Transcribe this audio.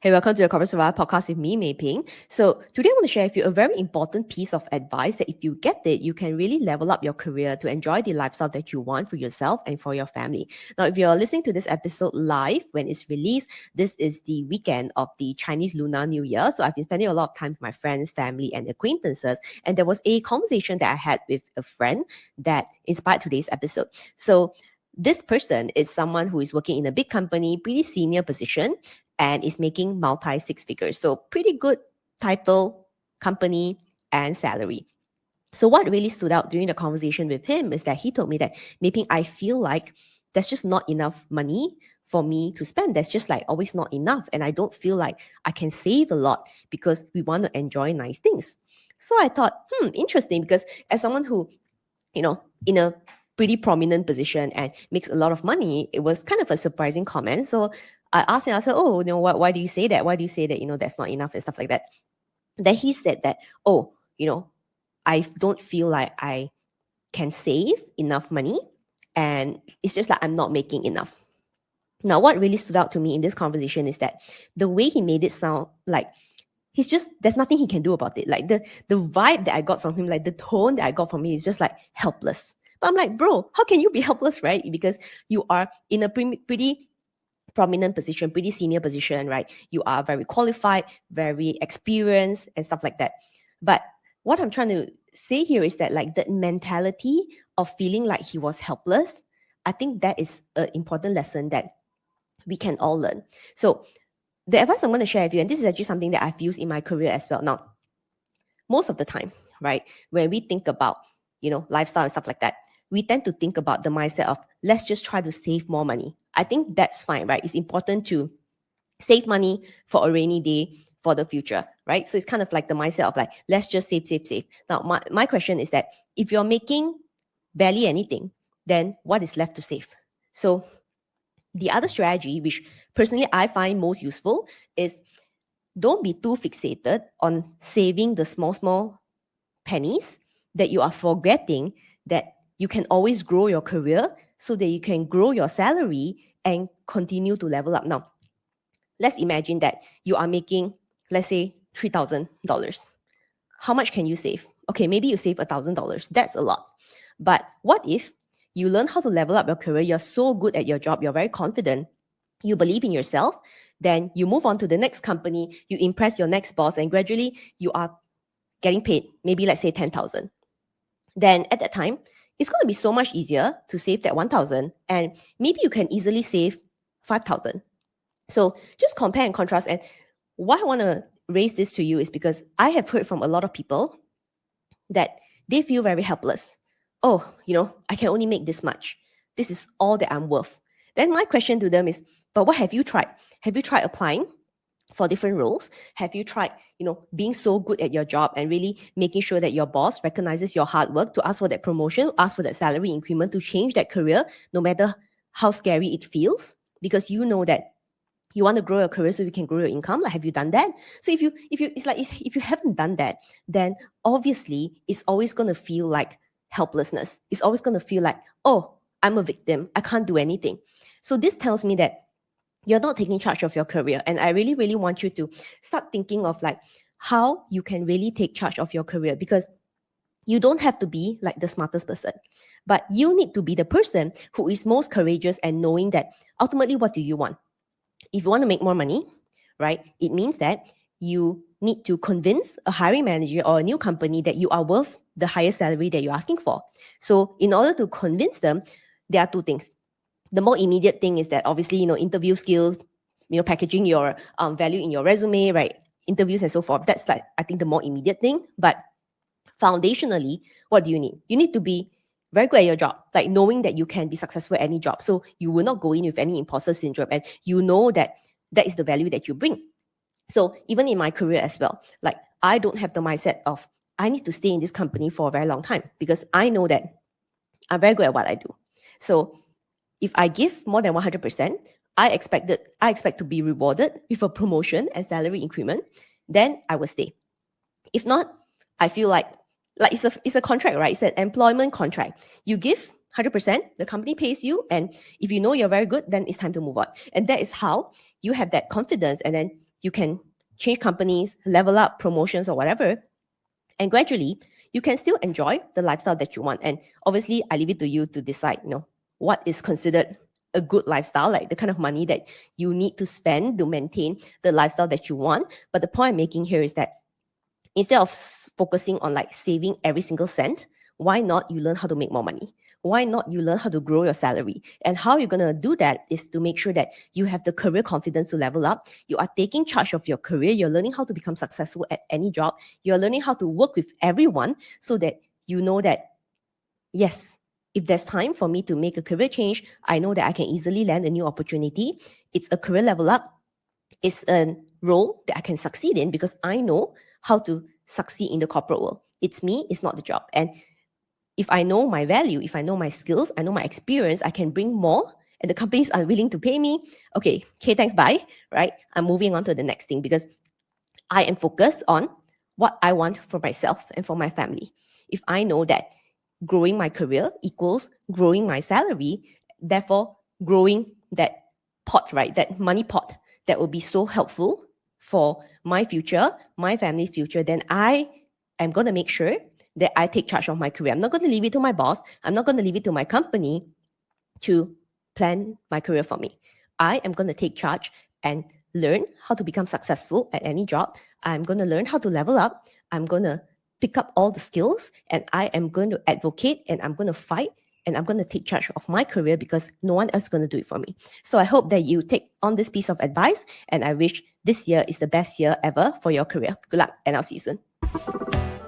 Hey, welcome to the Corporate Survivor podcast with me, MEI PHING. So today I want to share with you a very important piece of advice that if you get it, you can really level up your career to enjoy the lifestyle that you want for yourself and for your family. Now, if you're listening to this episode live when it's released, this is the weekend of the Chinese Lunar New Year. So I've been spending a lot of time with my friends, family, and acquaintances. And there was a conversation that I had with a friend that inspired today's episode. So this person is someone who is working in a big company, pretty senior position, and is making multi six figures. So pretty good title, company, and salary. So what really stood out during the conversation with him is that he told me that maybe I feel like there's just not enough money for me to spend. There's just like always not enough. And I don't feel like I can save a lot because we want to enjoy nice things. So I thought, interesting, because as someone who, in a pretty prominent position and makes a lot of money, it was kind of a surprising comment. So I asked him, I said, oh, why do you say that? Why do you say that, that's not enough and stuff like that? Then he said that, oh, I don't feel like I can save enough money, and it's just like I'm not making enough. Now, what really stood out to me in this conversation is that the way he made it sound like there's nothing he can do about it. Like the vibe that I got from him, like the tone that I got from him is just like helpless. But I'm like, bro, how can you be helpless, right? Because you are in a pretty prominent position, pretty senior position, right? You are very qualified, very experienced, and stuff like that. But what I'm trying to say here is that like the mentality of feeling like he was helpless, I think that is an important lesson that we can all learn. So the advice I'm going to share with you, and this is actually something that I've used in my career as well. Now, most of the time, right, when we think about, lifestyle and stuff like that, we tend to think about the mindset of let's just try to save more money. I think that's fine, right? It's important to save money for a rainy day for the future, right? So it's kind of like the mindset of like, let's just save, save, save. Now, my question is that if you're making barely anything, then what is left to save? So the other strategy, which personally I find most useful, is don't be too fixated on saving the small pennies that you are forgetting that you can always grow your career so that you can grow your salary and continue to level up. Now, let's imagine that you are making, let's say, $3,000. How much can you save? Okay, maybe you save $1,000. That's a lot. But what if you learn how to level up your career? You're so good at your job, you're very confident, you believe in yourself, then you move on to the next company, you impress your next boss, and gradually you are getting paid, maybe let's say 10,000. Then at that time, it's going to be so much easier to save that 1,000, and maybe you can easily save 5,000. So just compare and contrast. And why I want to raise this to you is because I have heard from a lot of people that they feel very helpless. Oh, I can only make this much. This is all that I'm worth. Then my question to them is, but what have you tried? Have you tried applying for different roles? Have you tried, being so good at your job and really making sure that your boss recognizes your hard work to ask for that promotion, ask for that salary increment, to change that career, no matter how scary it feels? Because you know that you want to grow your career so you can grow your income. Like, have you done that? So if you haven't done that, then obviously it's always going to feel like helplessness. It's always going to feel like, oh, I'm a victim, I can't do anything. So this tells me that you're not taking charge of your career. And I really, really want you to start thinking of like how you can really take charge of your career, because you don't have to be like the smartest person, but you need to be the person who is most courageous and knowing that ultimately, what do you want? If you want to make more money, right, it means that you need to convince a hiring manager or a new company that you are worth the highest salary that you're asking for. So in order to convince them, there are two things. The more immediate thing is that obviously, interview skills, packaging your value in your resume, right? Interviews and so forth. That's like, I think, the more immediate thing. But foundationally, what do you need? You need to be very good at your job, like knowing that you can be successful at any job. So you will not go in with any imposter syndrome, and you know that that is the value that you bring. So even in my career as well, like I don't have the mindset of I need to stay in this company for a very long time, because I know that I'm very good at what I do. So if I give more than 100%, I expect to be rewarded with a promotion and salary increment, then I will stay. If not, I feel like it's a contract, right? It's an employment contract. You give 100%, the company pays you, and if you know you're very good, then it's time to move on. And that is how you have that confidence, and then you can change companies, level up, promotions, or whatever. And gradually, you can still enjoy the lifestyle that you want. And obviously, I leave it to you to decide, what is considered a good lifestyle, like the kind of money that you need to spend to maintain the lifestyle that you want. But the point I'm making here is that instead of focusing on like saving every single cent, why not you learn how to make more money? Why not you learn how to grow your salary? And how you're going to do that is to make sure that you have the career confidence to level up. You are taking charge of your career. You're learning how to become successful at any job. You're learning how to work with everyone so that you know that, yes, if there's time for me to make a career change, I know that I can easily land a new opportunity. It's a career level up. It's a role that I can succeed in because I know how to succeed in the corporate world. It's me, it's not the job. And if I know my value, if I know my skills, I know my experience, I can bring more and the companies are willing to pay me. Okay, thanks, bye, right? I'm moving on to the next thing because I am focused on what I want for myself and for my family. If I know that growing my career equals growing my salary, therefore growing that pot, right? That money pot that will be so helpful for my future, my family's future, then I am going to make sure that I take charge of my career. I'm not going to leave it to my boss. I'm not going to leave it to my company to plan my career for me. I am going to take charge and learn how to become successful at any job. I'm going to learn how to level up. I'm going to pick up all the skills and I am going to advocate and I'm going to fight and I'm going to take charge of my career because no one else is going to do it for me. So I hope that you take on this piece of advice and I wish this year is the best year ever for your career. Good luck and I'll see you soon.